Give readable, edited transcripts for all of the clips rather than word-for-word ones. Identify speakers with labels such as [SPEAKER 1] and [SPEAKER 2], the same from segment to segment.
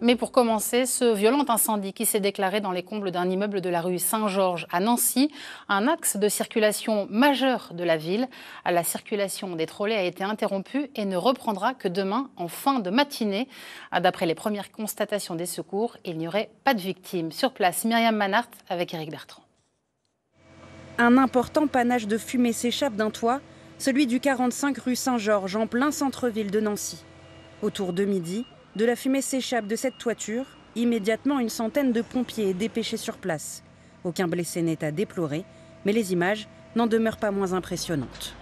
[SPEAKER 1] Mais pour commencer, ce violent incendie qui s'est déclaré dans les combles d'un immeuble de la rue Saint-Georges à Nancy, un axe de circulation majeur de la ville. La circulation des trolleys a été interrompue et ne reprendra que demain en fin de matinée. D'après les premières constatations des secours, il n'y aurait pas de victimes. Sur place, Myriam Manhart avec Éric Bertrand.
[SPEAKER 2] Un important panache de fumée s'échappe d'un toit, celui du 45 rue Saint-Georges, en plein centre-ville de Nancy. Autour de midi, de la fumée s'échappe de cette toiture. Immédiatement, une centaine de pompiers est dépêchée sur place. Aucun blessé n'est à déplorer, mais les images n'en demeurent pas moins impressionnantes.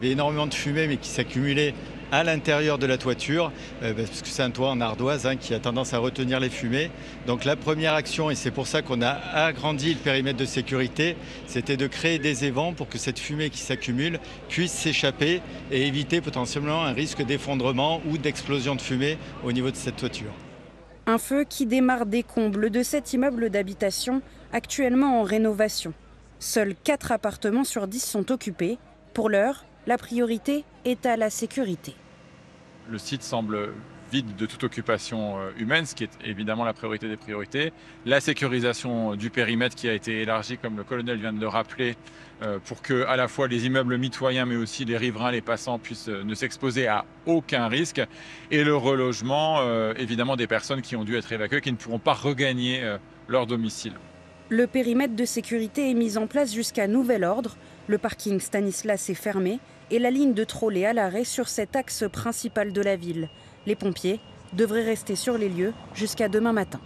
[SPEAKER 3] Il y avait énormément de fumée, mais qui s'accumulait à l'intérieur de la toiture, parce que c'est un toit en ardoise qui a tendance à retenir les fumées. Donc la première action, et c'est pour ça qu'on a agrandi le périmètre de sécurité, c'était de créer des évents pour que cette fumée qui s'accumule puisse s'échapper et éviter potentiellement un risque d'effondrement ou d'explosion de fumée au niveau de cette toiture.
[SPEAKER 2] Un feu qui démarre des combles de cet immeuble d'habitation, actuellement en rénovation. Seuls 4 appartements sur 10 sont occupés. Pour l'heure, la priorité est à la sécurité.
[SPEAKER 4] Le site semble vide de toute occupation humaine, ce qui est évidemment la priorité des priorités. La sécurisation du périmètre qui a été élargi, comme le colonel vient de le rappeler, pour que à la fois les immeubles mitoyens, mais aussi les riverains, les passants puissent ne s'exposer à aucun risque. Et le relogement, évidemment, des personnes qui ont dû être évacuées, qui ne pourront pas regagner leur domicile.
[SPEAKER 2] Le périmètre de sécurité est mis en place jusqu'à nouvel ordre. Le parking Stanislas est fermé et la ligne de trolley à l'arrêt sur cet axe principal de la ville. Les pompiers devraient rester sur les lieux jusqu'à demain matin.